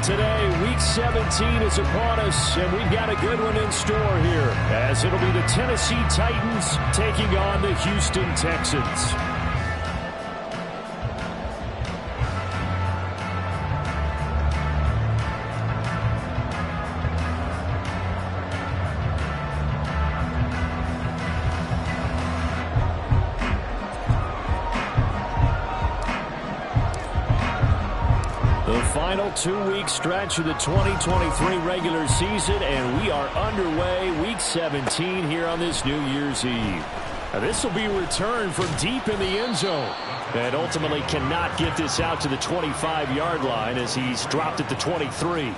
today. Week 17 is upon us, and we've got a good one in store here, as it'll be the Tennessee Titans taking on the Houston Texans. Final 2-week stretch of the 2023 regular season, and we are underway week 17 here on this New Year's Eve. Now, this will be a return from deep in the end zone, and ultimately cannot get this out to the 25-yard line as he's dropped at the 23.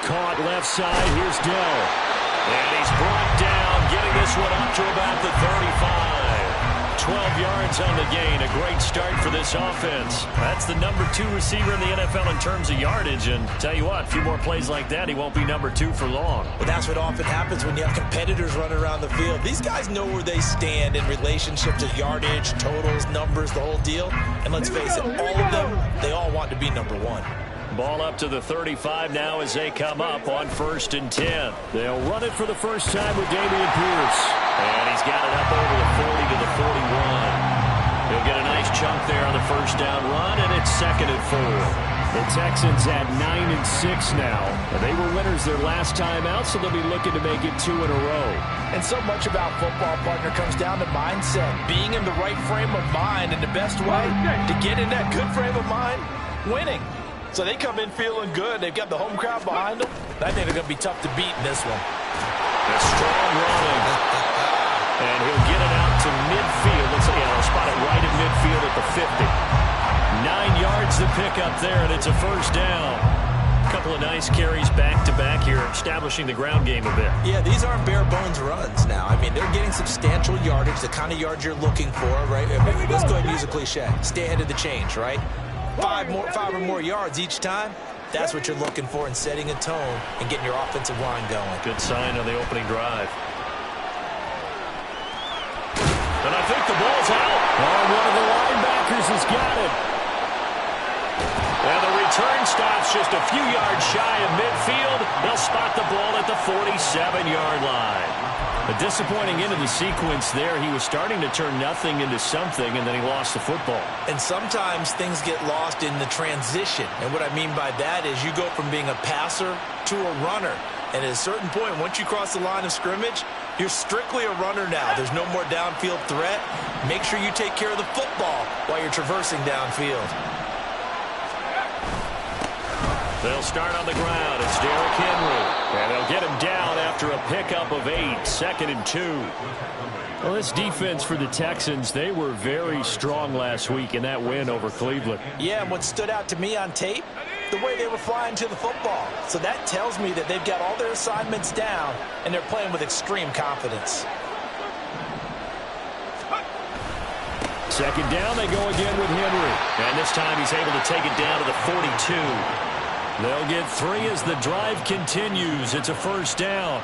Caught left side. Here's Dell. And he's brought down, getting this one up to about the 35. 12 yards on the gain. A great start for this offense. That's the number 2 receiver in the NFL in terms of yardage. And tell you what, a few more plays like that, he won't be number 2 for long. Well, that's what often happens when you have competitors running around the field. These guys know where they stand in relationship to yardage, totals, numbers, the whole deal. And let's face it, all of them, they all want to be number 1. Ball up to the 35 now as they come up on 1st and 10. They'll run it for the first time with Dameon Pierce. And he's got it up over the 40 to the 41. He'll get a nice chunk there on the first down run, and it's 2nd and 4. The Texans at 9-6 now. They were winners their last time out, so they'll be looking to make it 2 in a row. And so much about football, partner, comes down to mindset. Being in the right frame of mind, and the best way to get in that good frame of mind, winning. So they come in feeling good. They've got the home crowd behind them. I think they're going to be tough to beat in this one. A strong running. And he'll get it out to midfield. Looks like he'll spot it right at midfield at the 50. 9 yards to pick up there, and it's a first down. A couple of nice carries back-to-back here, establishing the ground game a bit. Yeah, these aren't bare-bones runs now. I mean, they're getting substantial yardage, the kind of yards you're looking for, right? I mean, let's go ahead and use a cliche. Stay ahead of the change, right? 5 or more yards each time. That's what you're looking for in setting a tone and getting your offensive line going. Good sign on the opening drive. And I think the ball's out. Oh, one of the linebackers has got it. And the return stops just a few yards shy of midfield. They'll spot the ball at the 47-yard line. A disappointing end of the sequence there. He was starting to turn nothing into something, and then he lost the football. And sometimes things get lost in the transition. And what I mean by that is you go from being a passer to a runner. And at a certain point, once you cross the line of scrimmage, you're strictly a runner now. There's no more downfield threat. Make sure you take care of the football while you're traversing downfield. They'll start on the ground. It's Derrick Henry. And they'll get him down after a pickup of 8. 2nd and 2. Well, this defense for the Texans, they were very strong last week in that win over Cleveland. Yeah, and what stood out to me on tape, the way they were flying to the football. So that tells me that they've got all their assignments down, and they're playing with extreme confidence. 2nd down, they go again with Henry. And this time he's able to take it down to the 42. They'll get 3 as the drive continues. It's a first down.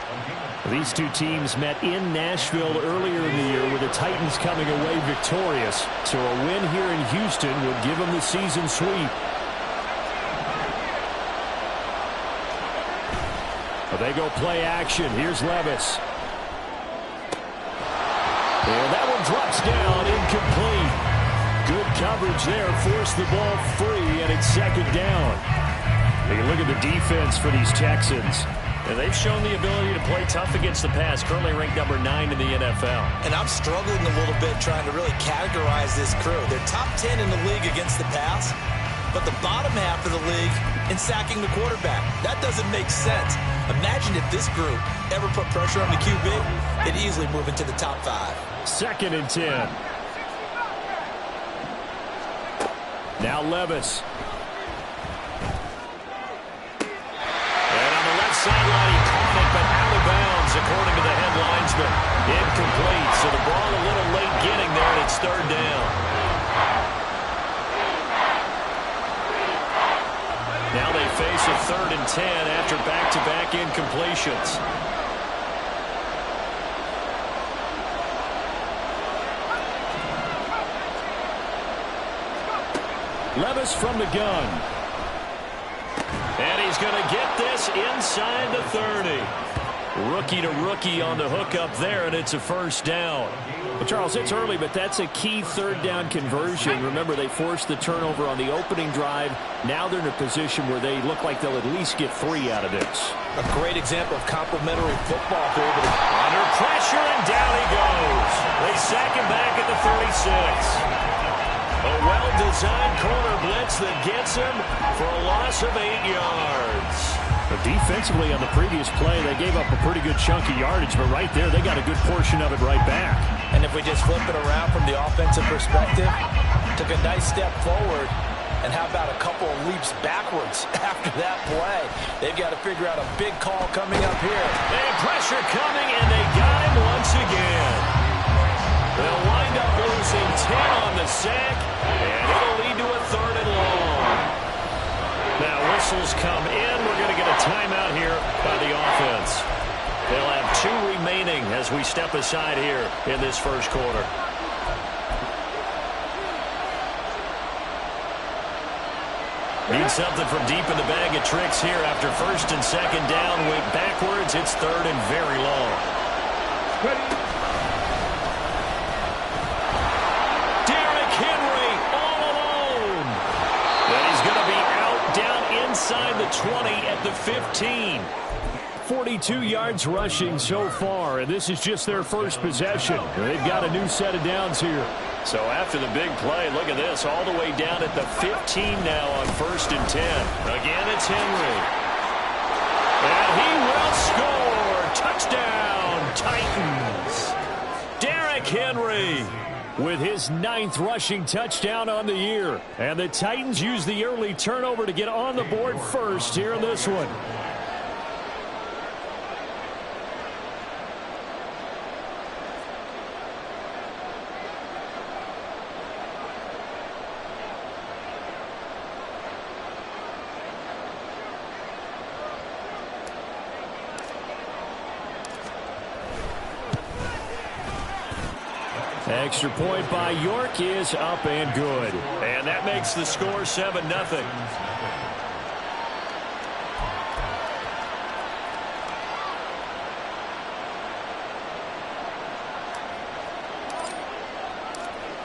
These two teams met in Nashville earlier in the year with the Titans coming away victorious. So a win here in Houston would give them the season sweep. They go play action. Here's Levis. And that one drops down, incomplete. Good coverage there. Forced the ball free, and it's 2nd down. Take a look at the defense for these Texans. And they've shown the ability to play tough against the pass. Currently ranked number 9 in the NFL. And I'm struggling a little bit trying to really categorize this crew. They're top 10 in the league against the pass, but the bottom half of the league in sacking the quarterback. That doesn't make sense. Imagine if this group ever put pressure on the QB, they'd easily move into the top 5. 2nd and 10. Now Levis. And on the left sideline, he caught it, but out of completions. Levis from the gun. And he's going to get this inside the 30. Rookie to rookie on the hookup there, and it's a first down. Well, Charles, it's early, but that's a key third down conversion. Remember, they forced the turnover on the opening drive. Now they're in a position where they look like they'll at least get 3 out of this. A great example of complementary football. Under pressure, and down he goes. They sack him back at the 36. A well-designed corner blitz that gets him for a loss of 8 yards. But defensively on the previous play, they gave up a pretty good chunk of yardage, but right there, they got a good portion of it right back. And if we just flip it around from the offensive perspective, took a nice step forward, and how about a couple of leaps backwards after that play? They've got to figure out a big call coming up here. And pressure coming, and they got him once again. They'll wind up losing 10 on the sack, and it'll lead to a 3rd and long. Now whistles come in. We're going to get a timeout here by the offense. They'll have 2 remaining as we step aside here in this first quarter. Need something from deep in the bag of tricks here after 1st and 2nd down. Wait backwards. It's 3rd and very long. Ready. Inside the 20 at the 15. 42 yards rushing so far, and this is just their first possession. They've got a new set of downs here. So after the big play, look at this, all the way down at the 15 now on 1st and 10. Again, it's Henry. And he will score. Touchdown, Titans. Derrick Henry with his 9th rushing touchdown on the year. And the Titans use the early turnover to get on the board first here in this one. Extra point by York is up and good. And that makes the score 7-0.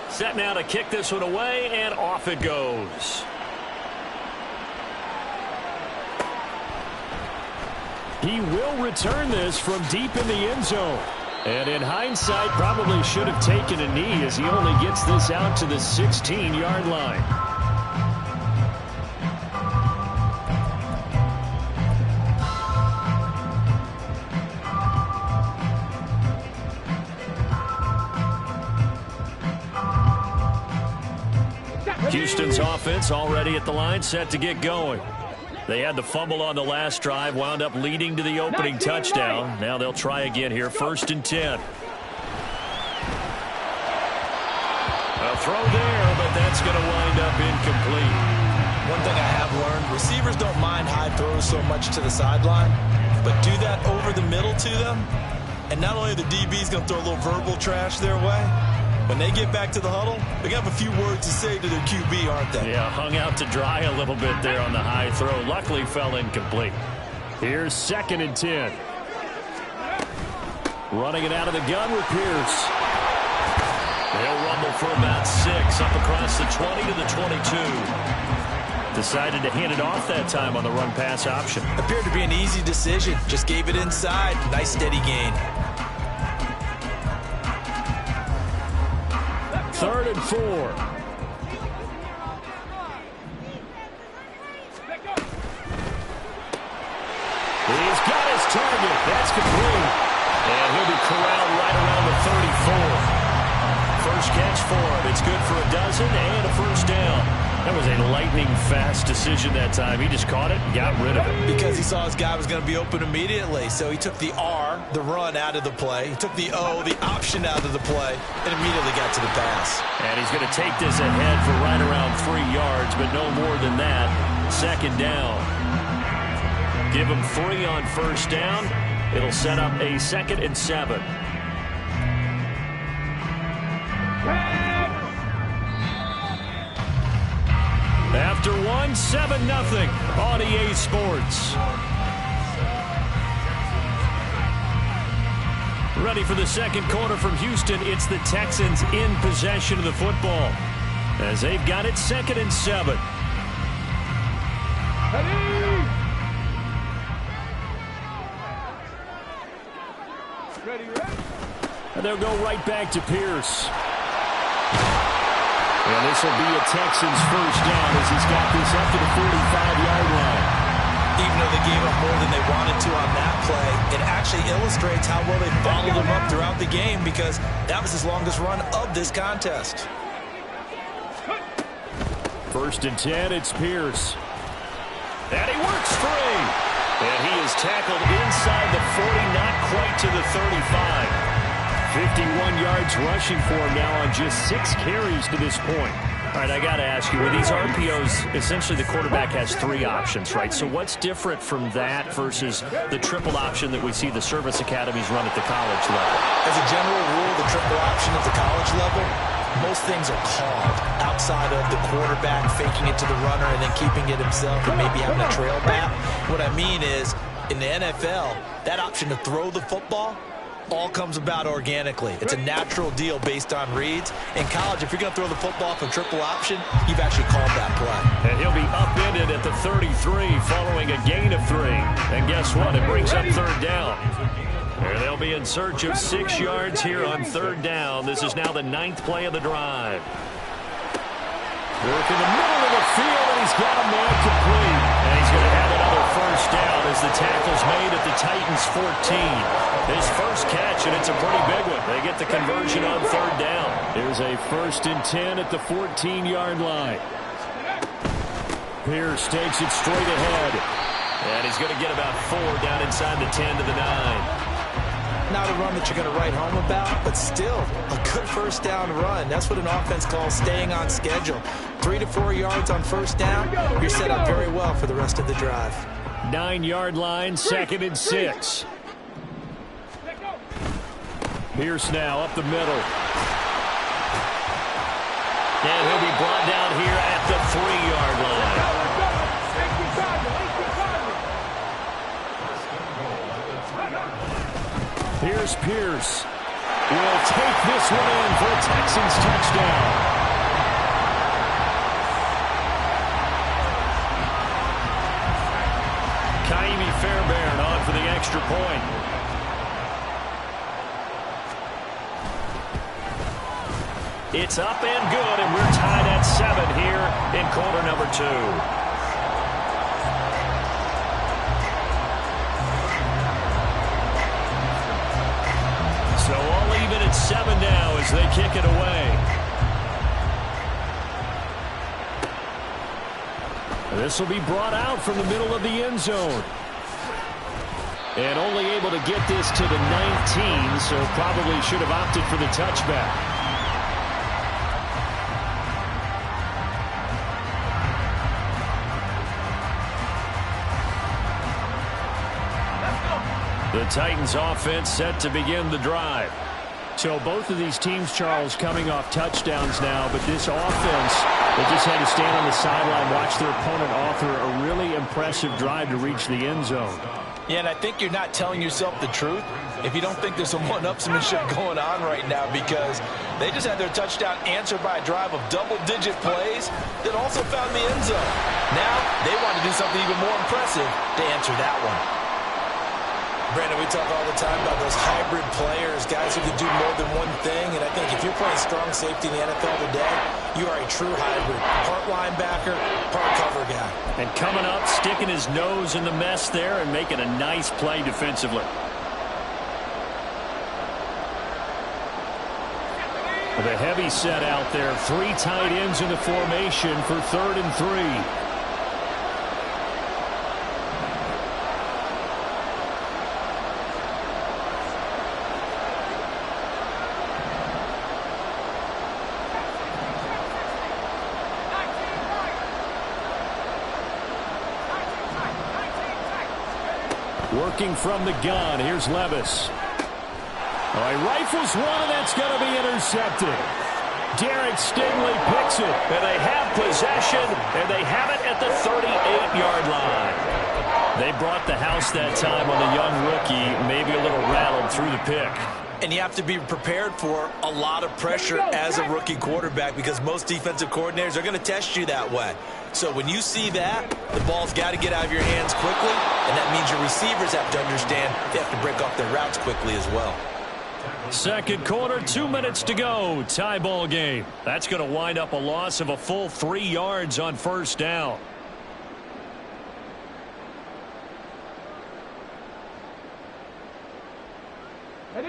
Set now to kick this one away, and off it goes. He will return this from deep in the end zone. And in hindsight, probably should have taken a knee as he only gets this out to the 16-yard line. Houston's offense already at the line, set to get going. They had the fumble on the last drive, wound up leading to the opening touchdown. Now they'll try again here, 1st and 10. A throw there, but that's going to wind up incomplete. One thing I have learned, receivers don't mind high throws so much to the sideline, but do that over the middle to them, and not only are the DBs going to throw a little verbal trash their way, when they get back to the huddle, they have a few words to say to their QB, aren't they? Yeah, hung out to dry a little bit there on the high throw. Luckily fell incomplete. Here's 2nd and 10. Running it out of the gun with Pierce. They'll rumble for about 6 up across the 20 to the 22. Decided to hand it off that time on the run-pass option. Appeared to be an easy decision. Just gave it inside. Nice steady gain. 3rd and 4. He's got his target. That's complete. And he'll be corralled right around the 34. First catch for him. It's good for a dozen and a first down. That was a lightning-fast decision that time. He just caught it and got rid of it. Because he saw his guy was going to be open immediately. So he took the R, the run, out of the play. He took the O, the option, out of the play, and immediately got to the pass. And he's going to take this ahead for right around 3 yards, but no more than that. 2nd down. give him 3 on first down. It'll set up a 2nd and 7. After 1, 7-0 on EA Sports. Ready for the second quarter from Houston. It's the Texans in possession of the football as they've got it 2nd and 7. And they'll go right back to Pierce. And this will be a Texans first down as he's got this up to the 45-yard line. Even though they gave up more than they wanted to on that play, it actually illustrates how well they followed him up throughout the game because that was his longest run of this contest. 1st and 10, it's Pierce. And he works free. And he is tackled inside the 40, not quite to the 35. 51 yards rushing for him now on just 6 carries to this point. All right, I got to ask you, with these RPOs, essentially the quarterback has 3 options, right? So what's different from that versus the triple option that we see the service academies run at the college level? As a general rule, the triple option at the college level, most things are called outside of the quarterback faking it to the runner and then keeping it himself and maybe having a trail back. What I mean is, in the NFL, that option to throw the football all comes about organically. It's a natural deal based on reads. In college, if you're going to throw the football from triple option, you've actually called that play. And he'll be upended at the 33 following a gain of 3. And guess what? It brings up 3rd down. And they'll be in search of 6 yards here on 3rd down. This is now the 9th play of the drive. Work in the middle of the field, and he's got a man complete. And he's going to have another first down as the tackle's made at the Titans' 14. His first catch, and it's a pretty big one. They get the conversion on 3rd down. Here's a 1st and 10 at the 14-yard line. Pierce takes it straight ahead. And he's going to get about 4 down inside the 10 to the 9. Not a run that you're going to write home about, but still a good first down run. That's what an offense calls staying on schedule. 3 to 4 yards on first down, you're set up very well for the rest of the drive. 9-yard line, 2nd and 6. Pierce now up the middle. And he'll be brought down here at the 3-yard line. Here's Pierce. Will take this one in for a Texans touchdown. Kaimi Fairbairn on for the extra point. It's up and good, and we're tied at 7 here in quarter number 2. So all even at 7 now as they kick it away. This will be brought out from the middle of the end zone. And only able to get this to the 19, so probably should have opted for the touchback. The Titans offense set to begin the drive. So both of these teams, Charles, coming off touchdowns now, but this offense, they just had to stand on the sideline, watch their opponent author a really impressive drive to reach the end zone. Yeah, and I think you're not telling yourself the truth if you don't think there's some one-upsmanship going on right now, because they just had their touchdown answered by a drive of double-digit plays that also found the end zone. Now they want to do something even more impressive to answer that one. Brandon, we talk all the time about those hybrid players, guys who can do more than one thing, and I think if you're playing strong safety in the NFL today, you are a true hybrid. Part linebacker, part cover guy. And coming up, sticking his nose in the mess there and making a nice play defensively. The heavy set out there, 3 tight ends in the formation for 3rd and 3. Working from the gun, here's Levis. Oh, he rifles one, and that's going to be intercepted. Derek Stingley picks it. And they have possession, and they have it at the 38-yard line. They brought the house that time on the young rookie, maybe a little rattled through the pick. And you have to be prepared for a lot of pressure as a rookie quarterback because most defensive coordinators are going to test you that way. So when you see that, the ball's got to get out of your hands quickly, and that means your receivers have to understand they have to break off their routes quickly as well. Second quarter, 2 minutes to go. Tie ball game. That's going to wind up a loss of a full 3 yards on first down.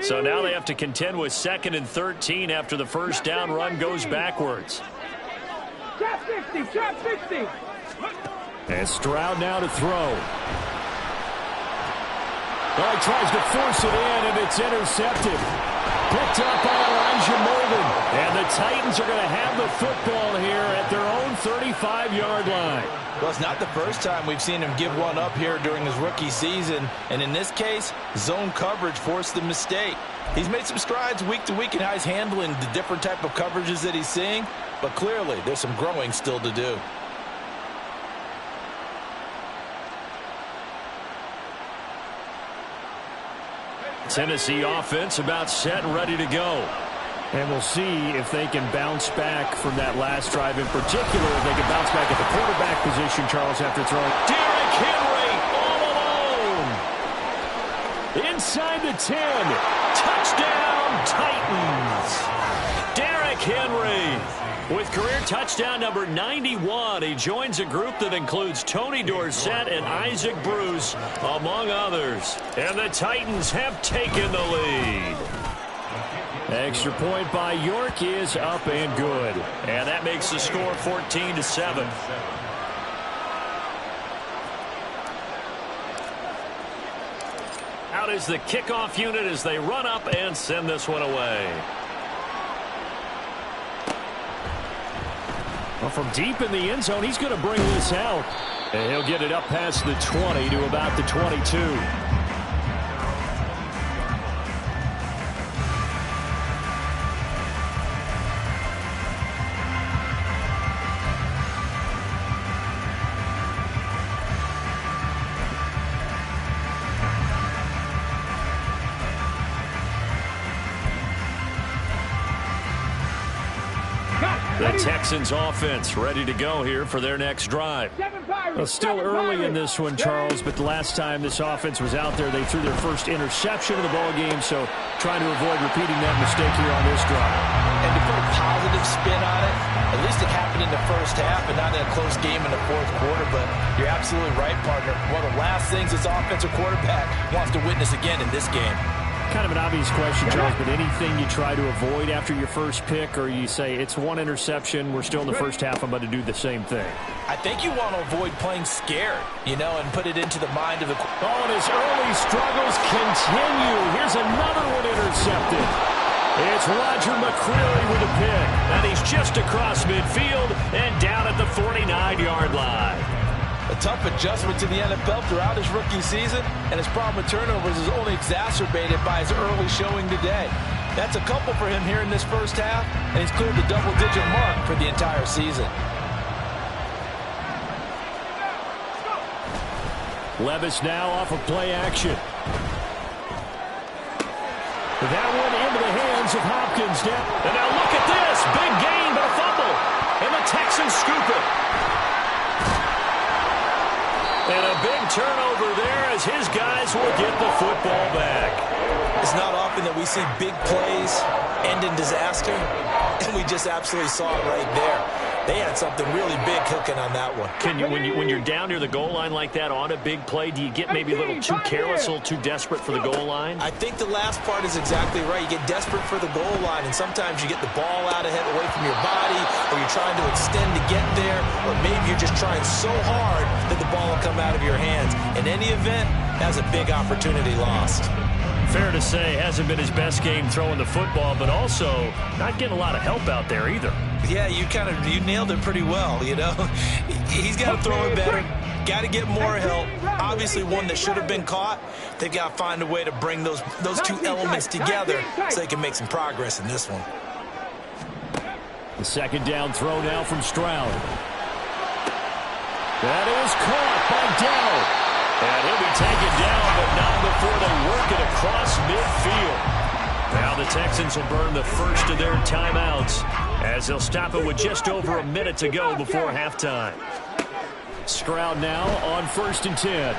So now they have to contend with 2nd and 13 after the first down run goes backwards. Trap 60, trap 60. And Stroud now to throw. Well, he tries to force it in, and it's intercepted. Picked up by Elijah Molden. And the Titans are going to have the football here at their own 35-yard line. Well, it's not the first time we've seen him give one up here during his rookie season. And in this case, zone coverage forced the mistake. He's made some strides week to week in how he's handling the different type of coverages that he's seeing. But clearly, there's some growing still to do. Tennessee offense about set and ready to go. And we'll see if they can bounce back from that last drive in particular. If they can bounce back at the quarterback position, Charles, after throwing. Derrick Henry all alone. Inside the 10. Touchdown, Titans. Derrick Henry with career touchdown number 91. He joins a group that includes Tony Dorsett and Isaac Bruce, among others. And the Titans have taken the lead. Extra point by York is up and good. And that makes the score 14-7. Out is the kickoff unit as they run up and send this one away. Well, from deep in the end zone, he's going to bring this out. And he'll get it up past the 20 to about the 22. The Texans offense ready to go here for their next drive. Well, still early in this one, Charles, but the last time this offense was out there, they threw their first interception of the ball game, so trying to avoid repeating that mistake here on this drive. And to put a positive spin on it, at least it happened in the first half and not in a close game in the fourth quarter, but you're absolutely right, partner. One of the last things this offensive quarterback wants to witness again in this game. Kind of an obvious question, Charles, but anything you try to avoid after your first pick, or you say it's one interception, we're still in the first half, I'm going to do the same thing? I think you want to avoid playing scared, and put it into the mind of the... Oh, and his early struggles continue. Here's another one intercepted. It's Roger McCreary with a pick, and he's just across midfield and down at the 49-yard line. A tough adjustment to the NFL throughout his rookie season, and his problem with turnovers is only exacerbated by his early showing today. That's a couple for him here in this first half, and he's cleared the double-digit mark for the entire season. Levis now off of play action. That one into the hands of Hopkins. And now look at this. Big gain, but a fumble. And the Texans scoop it. And a big turnover there as his guys will get the football back. It's not often that we see big plays end in disaster, and we just absolutely saw it right there. They had something really big cooking on that one. Can you, when you're down near the goal line like that on a big play, do you get maybe a little too careless, a little too desperate for the goal line? I think the last part is exactly right. You get desperate for the goal line, and sometimes you get the ball out ahead away from your body, or you're trying to extend to get there, or maybe you're just trying so hard that the ball will come out of your hands. In any event, that's a big opportunity lost. Fair to say, hasn't been his best game throwing the football, but also not getting a lot of help out there either. Yeah, you nailed it pretty well, He's got to throw it better, got to get more help, Obviously one that should have been caught. They've got to find a way to bring those two elements together so they can make some progress in this one. The second down throw now from Stroud. That is caught by Dell. And he'll be taken down, but not before they work it across midfield. Now the Texans will burn the first of their timeouts as they'll stop it with just over a minute to go before halftime. Stroud now on 1st and 10.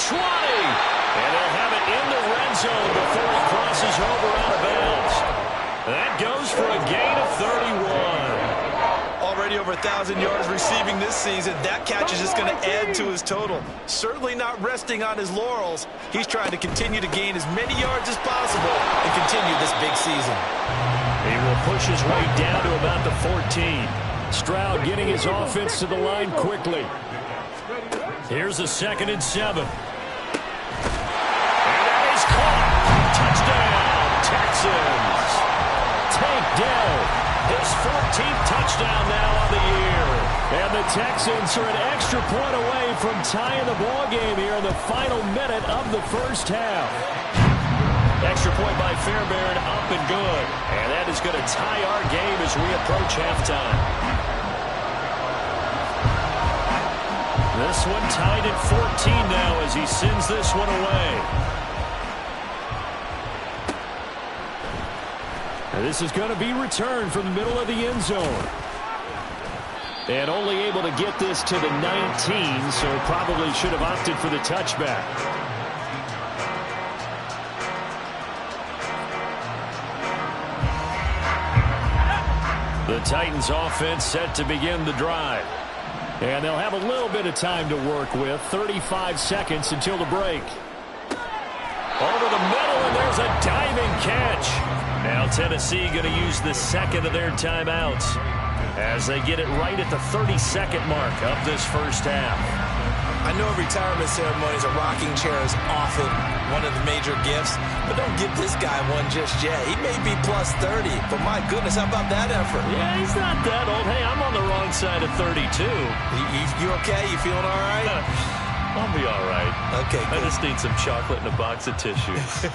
20. And they'll have it in the red zone before he crosses over out of bounds. That goes for a gain of 31. Already over 1,000 yards receiving this season. That catch is just going to add to his total. Certainly not resting on his laurels. He's trying to continue to gain as many yards as possible and continue this big season. He will push his way down to about the 14. Stroud getting his offense to the line quickly. Here's a 2nd and 7. And that is caught. Touchdown, Texans. Tank Dell, his 14th touchdown now on the year. And the Texans are an extra point away from tying the ball game here in the final minute of the first half. Extra point by Fairbairn, up and good. And that is going to tie our game as we approach halftime. This one tied at 14 now as he sends this one away. And this is going to be returned from the middle of the end zone. And only able to get this to the 19, so probably should have opted for the touchback. The Titans offense set to begin the drive. And they'll have a little bit of time to work with. 35 seconds until the break. Over the middle, and there's a diving catch. Now Tennessee going to use the second of their timeouts as they get it right at the 32nd mark of this first half. I know retirement ceremonies, a rocking chair is often one of the major gifts, but don't give this guy one just yet. He may be plus 30, but my goodness, how about that effort? Yeah, he's not that old. Hey, I'm on the wrong side of 32. You okay? You feeling all right? I'll be all right. Okay, I good. just need some chocolate and a box of tissues.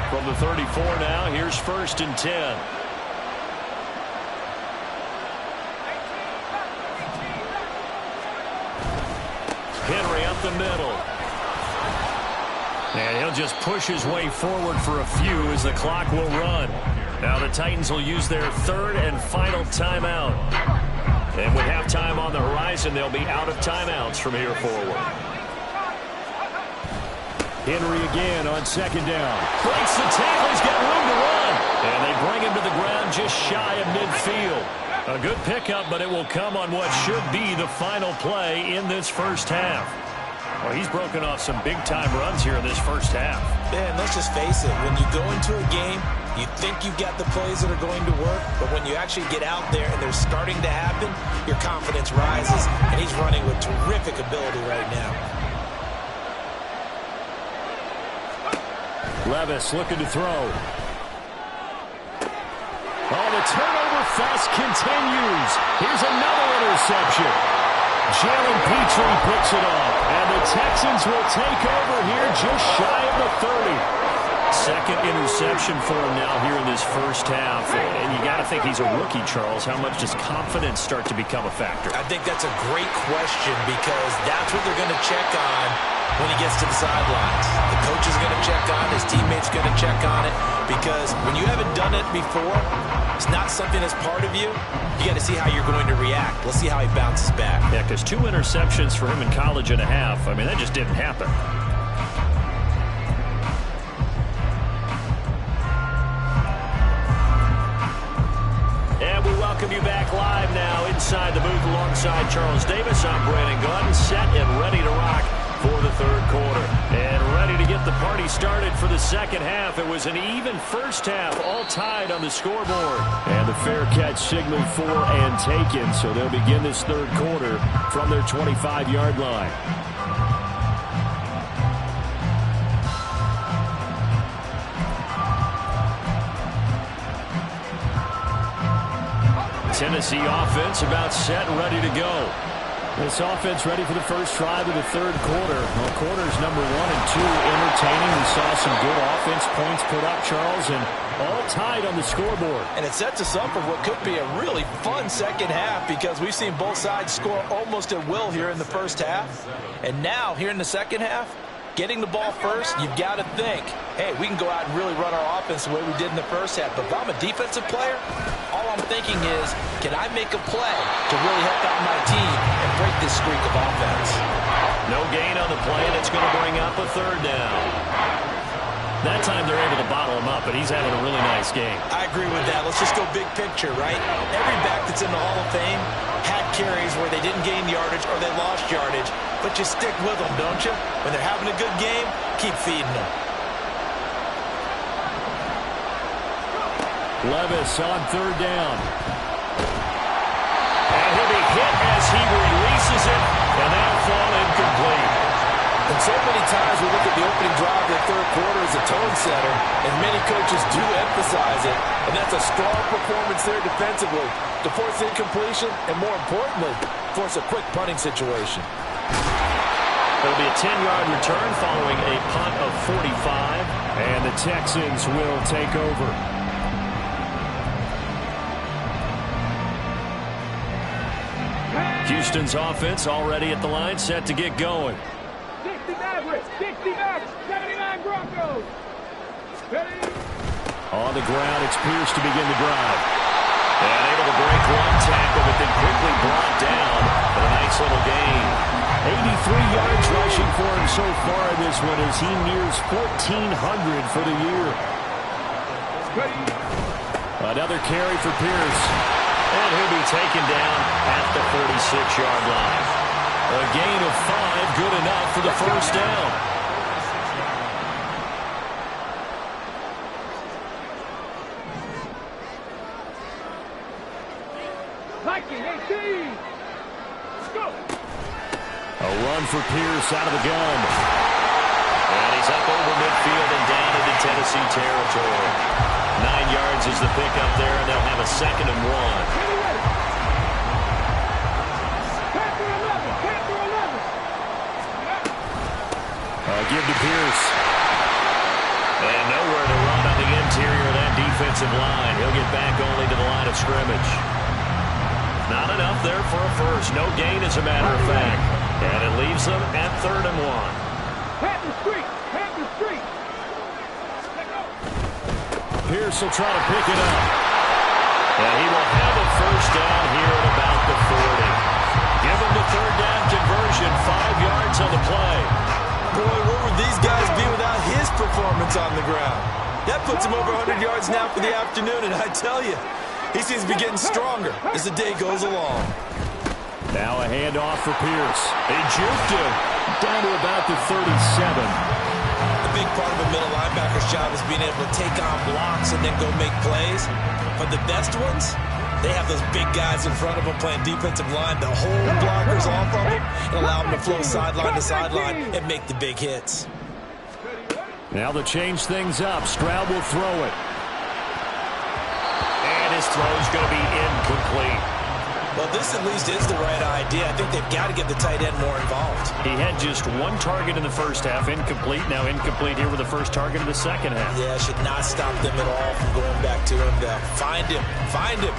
From the 34 now, here's 1st and 10. Henry up the middle. And he'll just push his way forward for a few as the clock will run. Now the Titans will use their 3rd and final timeout. And with halftime on the horizon, they'll be out of timeouts from here forward. Henry again on 2nd down. Breaks the tackle. He's got room to run. And they bring him to the ground just shy of midfield. A good pickup, but it will come on what should be the final play in this first half. Well, he's broken off some big-time runs here in this first half. Yeah, and let's just face it. When you go into a game, you think you've got the plays that are going to work, but when you actually get out there and they're starting to happen, your confidence rises, and he's running with terrific ability right now. Levis looking to throw. Oh, the turnover fest continues. Here's another interception. Jalen Petrie picks it off, and the Texans will take over here just shy of the 30. Second interception for him now here in this first half. And you got to think he's a rookie, Charles. How much does confidence start to become a factor? I think that's a great question because that's what they're going to check on when he gets to the sidelines. The coach is going to check on it. His teammates going to check on it because when you haven't done it before, it's not something that's part of you. You got to see how you're going to react. Let's see how he bounces back. Yeah, because 2 interceptions for him in college and a half. I mean, that just didn't happen. And we welcome you back live now inside the booth alongside Charles Davis. I'm Brandon Gordon, set and ready to rock for the third quarter. And ready to get the party started for the second half. It was an even first half, all tied on the scoreboard. And the fair catch signaled for and taken, so they'll begin this third quarter from their 25-yard line. Tennessee offense about set and ready to go. This offense ready for the first drive of the third quarter. Well, quarters number 1 and 2 entertaining. We saw some good offense points put up, Charles, and all tied on the scoreboard. And it sets us up for what could be a really fun second half because we've seen both sides score almost at will here in the first half. And now, here in the second half, getting the ball first, you've got to think, hey, we can go out and really run our offense the way we did in the first half. But if I'm a defensive player, all I'm thinking is, can I make a play to really help out my team and break this streak of offense? No gain on the play. That's going to bring up a third down. That time they're able to bottle him up, but he's having a really nice game. I agree with that. Let's just go big picture, right? Every back that's in the Hall of Fame had carries where they didn't gain yardage or they lost yardage, but you stick with them, don't you? When they're having a good game, keep feeding them. Levis on third down. And he'll be hit as he releases it, and that'll fall incomplete. And so many times we look at the opening drive of the third quarter as a tone setter, and many coaches do emphasize it, and that's a strong performance there defensively to force incompletion and, more importantly, force a quick punting situation. It'll be a 10-yard return following a punt of 45, and the Texans will take over. Houston's offense already at the line, set to get going. 60 Mavericks, 60 Mavericks, 79 Broncos. Ready? On the ground, it's Pierce to begin the drive. And able to break one tackle, but then quickly brought down. But a nice little gain. 83 yards rushing for him so far in this one as he nears 1,400 for the year. Ready? Another carry for Pierce. And he'll be taken down at the 46-yard line. A gain of 5, good enough for the first down. Viking 18. Go. A run for Pierce out of the gun. And he's up over midfield and down into Tennessee territory. 9 yards is the pickup there, and they'll have a 2nd and 1. Give to Pierce. And nowhere to run on the interior of that defensive line. He'll get back only to the line of scrimmage. Not enough there for a first. No gain, as a matter of fact. And it leaves them at 3rd and 1. Patton Street. Patton Street. Pierce will try to pick it up. And he will have a first down here at about the 40. Give him the 3rd down conversion. 5 yards on the play. Boy, where would these guys be without his performance on the ground? That puts him over 100 yards now for the afternoon, and I tell you, he seems to be getting stronger as the day goes along. Now a handoff for Pierce. They juked him down to about the 37. The big part of a middle linebacker's job is being able to take on blocks and then go make plays. But the best ones, they have those big guys in front of them playing defensive line to hold blockers off of them and allow them to flow sideline to sideline and make the big hits. Now to change things up, Stroud will throw it. And his throw's going to be incomplete. Well, this at least is the right idea. I think they've got to get the tight end more involved. He had just 1 target in the first half, incomplete. Now incomplete here with the first target of the second half. Yeah, should not stop them at all from going back to him to find him. Find him.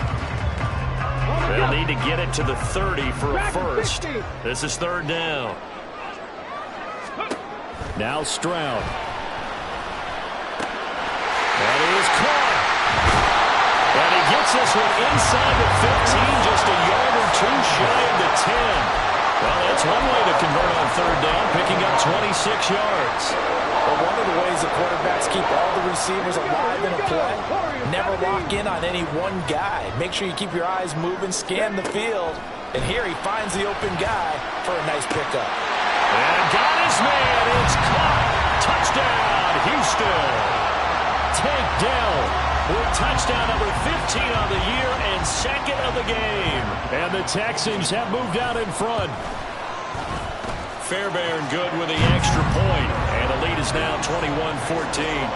They'll need to get it to the 30 for a first. This is 3rd down. Now Stroud. That is caught. And he gets this one inside the 15, just a yard or 2 shy of the 10. Well, that's one way to convert on 3rd down, picking up 26 yards. Well, one of the ways the quarterbacks keep all the receivers alive in a play, never lock in on any one guy. Make sure you keep your eyes moving, scan the field. And here he finds the open guy for a nice pickup. And got his man. It's caught. Touchdown, Houston. Tank Dell with touchdown number 15 on the year and 2nd of the game. And the Texans have moved out in front. Fairbairn good with the extra point. And the lead is now 21-14.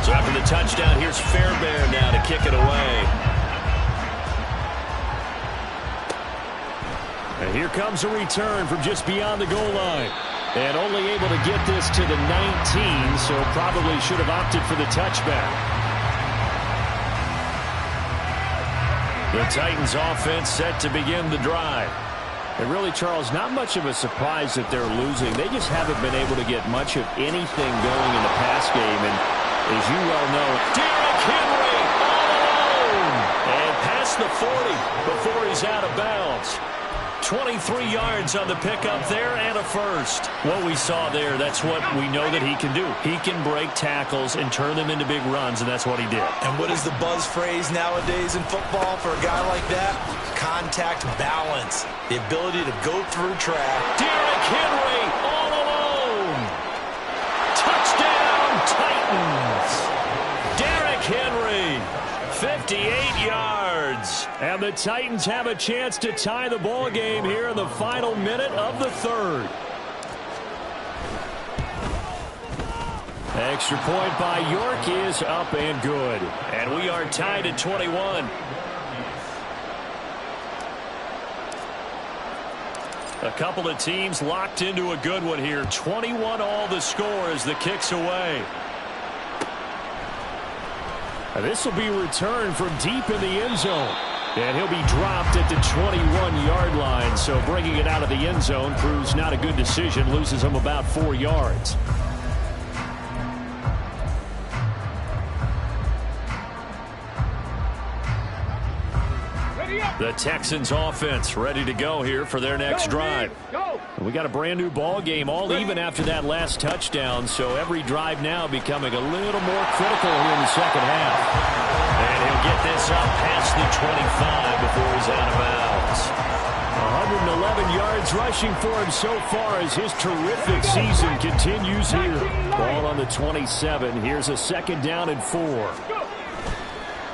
So after the touchdown, here's Fairbairn now to kick it away. And here comes a return from just beyond the goal line. And only able to get this to the 19, so probably should have opted for the touchback. The Titans offense set to begin the drive. And really, Charles, not much of a surprise that they're losing. They just haven't been able to get much of anything going in the pass game. And as you well know, Derrick Henry all alone. And past the 40 before he's out of bounds. 23 yards on the pickup there and a first. What we saw there, that's what we know that he can do. He can break tackles and turn them into big runs, and that's what he did. And what is the buzz phrase nowadays in football for a guy like that? Contact balance. The ability to go through track. Derrick Henry all alone. Touchdown, Titans. Derrick Henry, 58 yards. And the Titans have a chance to tie the ball game here in the final minute of the third. Extra point by York is up and good. And we are tied at 21. A couple of teams locked into a good one here. 21 all the score as the kick's away. And this will be returned from deep in the end zone. And he'll be dropped at the 21-yard line. So bringing it out of the end zone proves not a good decision. Loses him about 4 yards. The Texans offense ready to go here for their next drive. We got a brand new ball game, all even after that last touchdown. So every drive now becoming a little more critical here in the second half. And he'll get this up past the 25 before he's out of bounds. 111 yards rushing for him so far as his terrific season continues here. Ball on the 27. Here's a second down and 4.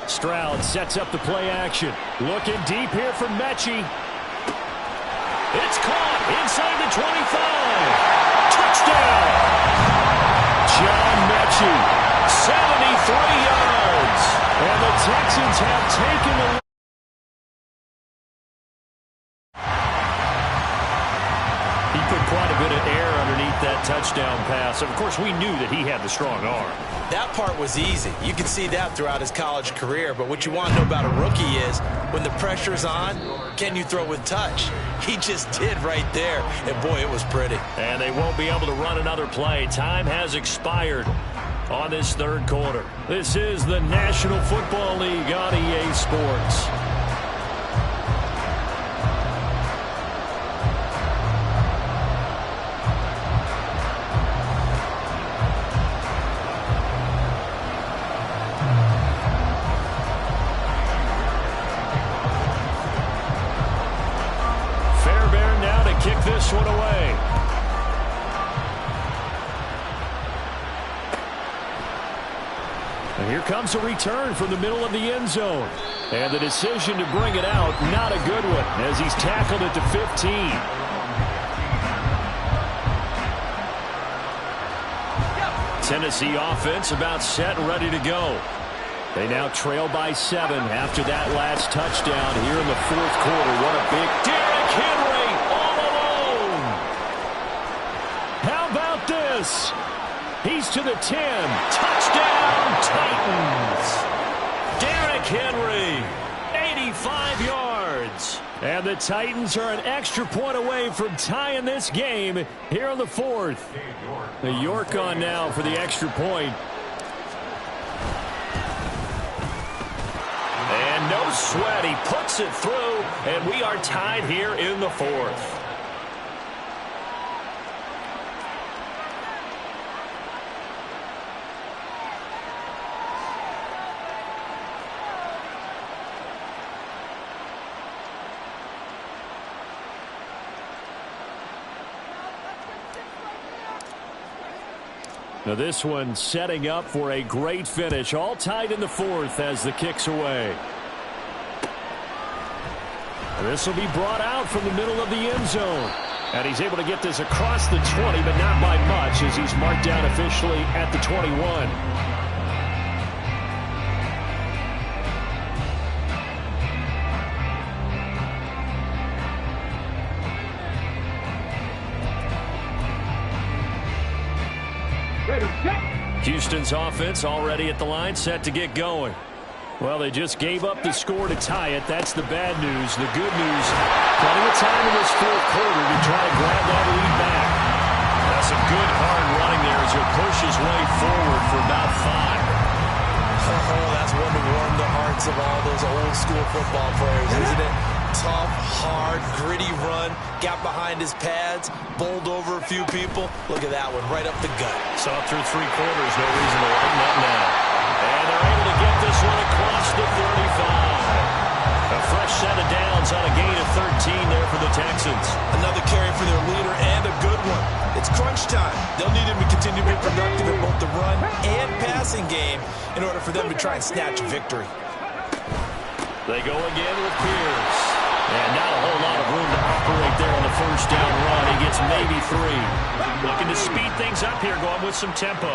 Stroud sets up the play action. Looking deep here for Mechie. It's caught inside the 25. Touchdown! John Mechie, 73 yards. And the Texans have taken the lead. He put quite a bit of air underneath that touchdown pass. Of course, we knew that he had the strong arm. That part was easy. You can see that throughout his college career. But what you want to know about a rookie is when the pressure's on, can you throw with touch? He just did right there. And, boy, it was pretty. And they won't be able to run another play. Time has expired on this third quarter. This is the National Football League on EA Sports. Kick this one away. And here comes a return from the middle of the end zone. And the decision to bring it out, not a good one, as he's tackled at the 15. Tennessee offense about set and ready to go. They now trail by 7 after that last touchdown here in the fourth quarter. What a big Derrick Henry! He's to the 10. Touchdown, Titans. Derrick Henry, 85 yards. And the Titans are an extra point away from tying this game here in the fourth. The York on now for the extra point. And no sweat. He puts it through, and we are tied here in the fourth. Now this one setting up for a great finish. All tied in the fourth as the kick's away. This will be brought out from the middle of the end zone. And he's able to get this across the 20, but not by much as he's marked down officially at the 21. Houston's offense already at the line, set to get going. Well, they just gave up the score to tie it. That's the bad news. The good news, plenty of time in this fourth quarter to try to grab that lead back. That's a good hard running there as he'll push his way forward for about 5. Oh, that's one to warm the hearts of all those old school football players, isn't it? Tough, hard, gritty run, got behind his pads, bowled over a few people. Look at that one, right up the gut. Saw through 3 quarters, no reason to lighten up now. And they're able to get this one across the 35. A fresh set of downs on a gain of 13 there for the Texans. Another carry for their leader and a good one. It's crunch time. They'll need him to continue to be productive in both the run and passing game in order for them to try and snatch a victory. They go again with Pierce. And not a whole lot of room to operate there on the first down run. He gets maybe 3. Looking to speed things up here, going with some tempo.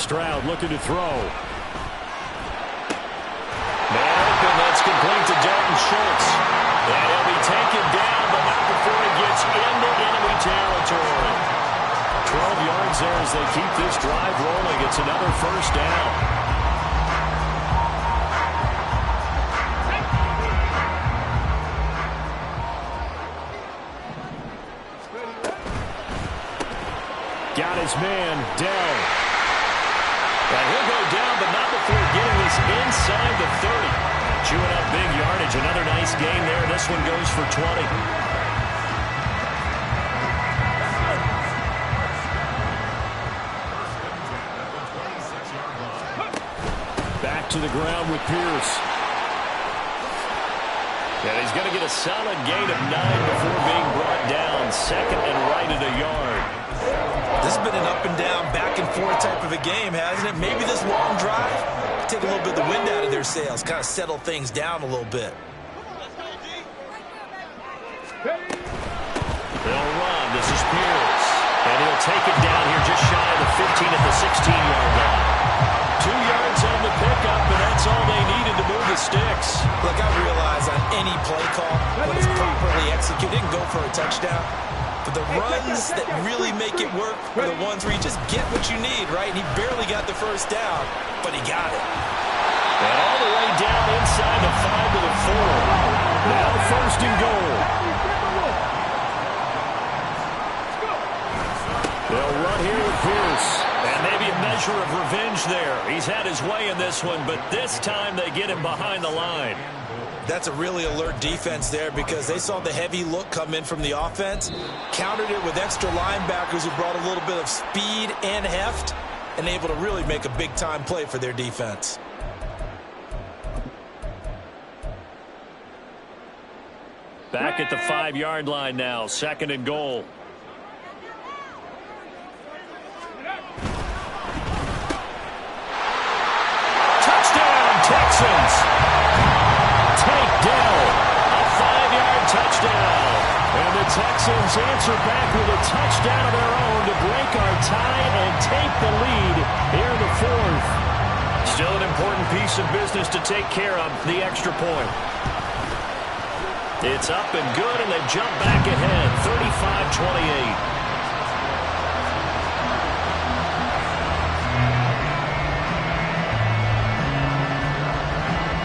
Stroud looking to throw. Man open, that's complete to Dalton Schultz. And he'll be taken down, but not before he gets into enemy territory. 12 yards there as they keep this drive rolling. It's another first down. Got his man down. And he'll go down, but not before getting this inside the 30. Chewing up big yardage. Another nice gain there. This one goes for 20. Back to the ground with Pierce. And he's going to get a solid gain of 9 before being brought down. Second and right at a yard. This has been an up-and-down, back-and-forth type of a game, hasn't it? Maybe this long drive take a little bit of the wind out of their sails, kind of settle things down a little bit. They'll run. This is Pierce. And he'll take it down here just shy of the 15 at the 16-yard line. 2 yards on the pickup, and that's all they needed to move the sticks. Look, I realize on any play call, when it's properly executed, go for a touchdown. But the runs that really make it work are the ones where you just get what you need, right? And he barely got the first down, but he got it. And all the way down inside the 5 to the 4. Now first and goal. They'll run here with Pierce. And maybe a measure of revenge there. He's had his way in this one, but this time they get him behind the line. That's a really alert defense there because they saw the heavy look come in from the offense, countered it with extra linebackers who brought a little bit of speed and heft, and able to really make a big-time play for their defense. Back at the 5-yard line now, second and goal. Touchdown, Texans! Takedown, a 5-yard touchdown. And the Texans answer back with a touchdown of their own to break our tie and take the lead here in the 4th. Still an important piece of business to take care of, the extra point. It's up and good, and they've jumped back ahead, 35-28.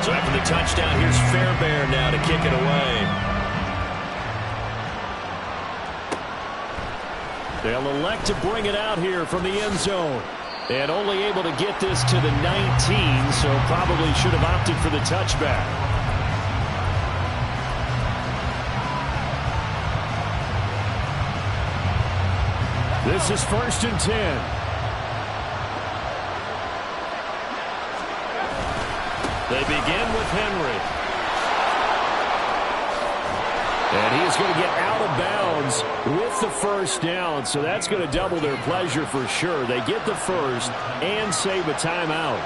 So after the touchdown, here's Fairbairn now to kick it away. They'll elect to bring it out here from the end zone. And only able to get this to the 19, so probably should have opted for the touchback. This is 1st and 10. They begin with Henry. And he is going to get out of bounds with the first down, so that's going to double their pleasure for sure. They get the first and save a timeout.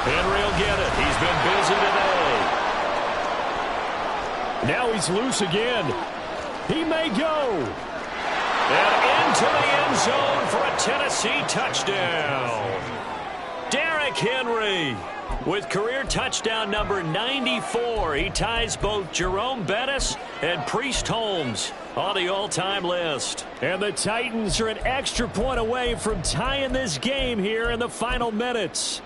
Henry will get it. He's been busy today. Now he's loose again. He may go. And into the end zone for a Tennessee touchdown. Derrick Derrick Henry with career touchdown number 94. He ties both Jerome Bettis and Priest Holmes on the all-time list. And the Titans are an extra point away from tying this game here in the final minutes.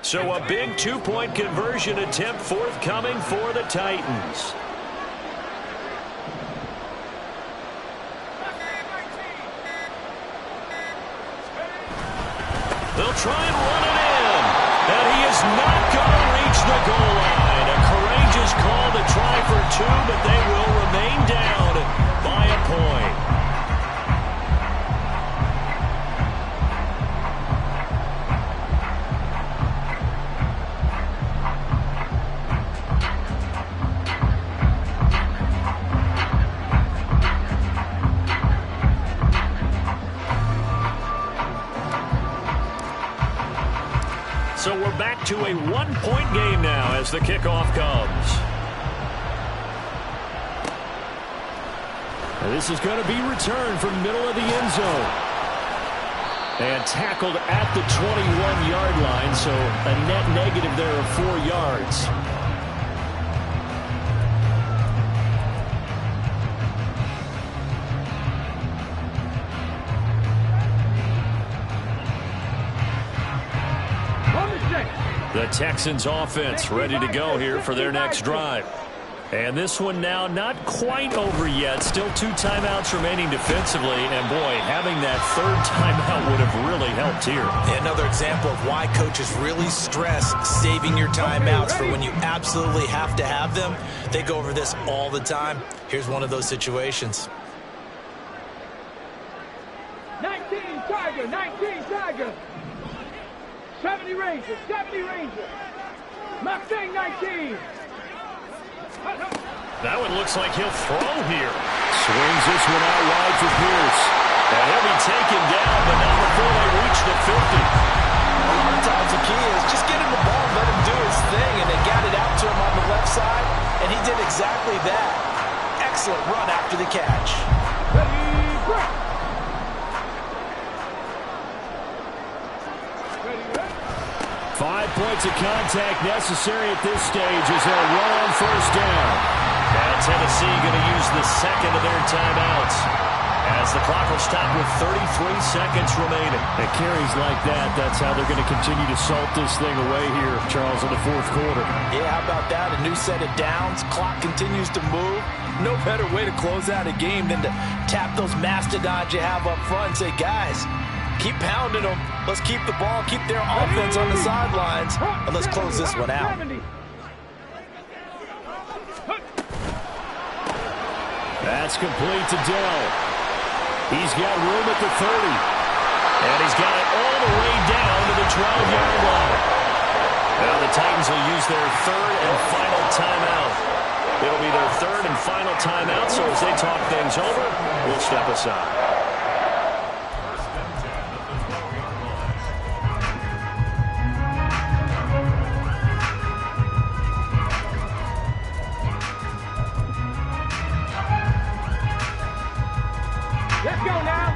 So a big two-point conversion attempt forthcoming for the Titans. They'll try and run it in. And he is not going to reach the goal line. A courageous call to try for two, but they will remain down by a point. So we're back to a one-point game now as the kickoff comes. And this is going to be returned from middle of the end zone. And tackled at the 21-yard line, so a net negative there of 4 yards. The Texans offense ready to go here for their next drive. And this one now not quite over yet. Still 2 timeouts remaining defensively. And, boy, having that third timeout would have really helped here. Another example of why coaches really stress saving your timeouts for when you absolutely have to have them. They go over this all the time. Here's one of those situations. 19 Tiger, 19 Tiger. 70 Ranger, 70 Ranger. Mustang 19. That one looks like he'll throw here. Swings this one out wide for Pierce. And he'll be taken down, but not before they reach the 50. A lot of times the key is just get him the ball and let him do his thing, and they got it out to him on the left side, and he did exactly that. Excellent run after the catch. Ready, break. 5 points of contact necessary at this stage as they'll run on first down. And Tennessee going to use the second of their timeouts as the clock will stop with 33 seconds remaining. At carries like that, that's how they're going to continue to salt this thing away here, Charles, in the fourth quarter. Yeah, how about that? A new set of downs. Clock continues to move. No better way to close out a game than to tap those mastodons you have up front and say, guys, keep pounding them. Let's keep the ball, keep their offense on the sidelines, and let's close this one out. That's complete to Dell. He's got room at the 30. And he's got it all the way down to the 12-yard line. Now the Titans will use their third and final timeout. It'll be their third and final timeout, so as they talk things over, we'll step aside.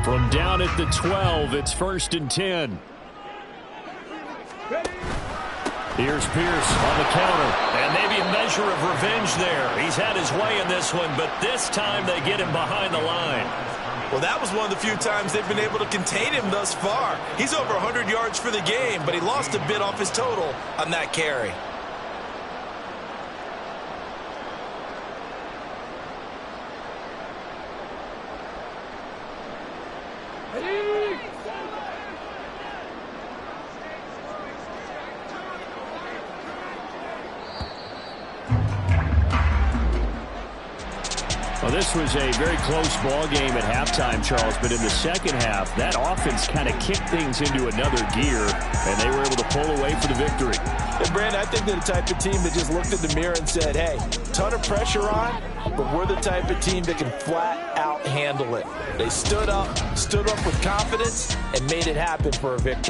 From down at the 12, it's 1st and 10. Here's Pierce on the counter. And maybe a measure of revenge there. He's had his way in this one, but this time they get him behind the line. Well, that was one of the few times they've been able to contain him thus far. He's over 100 yards for the game, but he lost a bit off his total on that carry. Well, this was a very close ball game at halftime, Charles, but in the second half, that offense kind of kicked things into another gear, and they were able to pull away for the victory. And, Brandon, I think they're the type of team that just looked in the mirror and said, hey, ton of pressure on, but we're the type of team that can flat out handle it. They stood up with confidence and made it happen for a victory.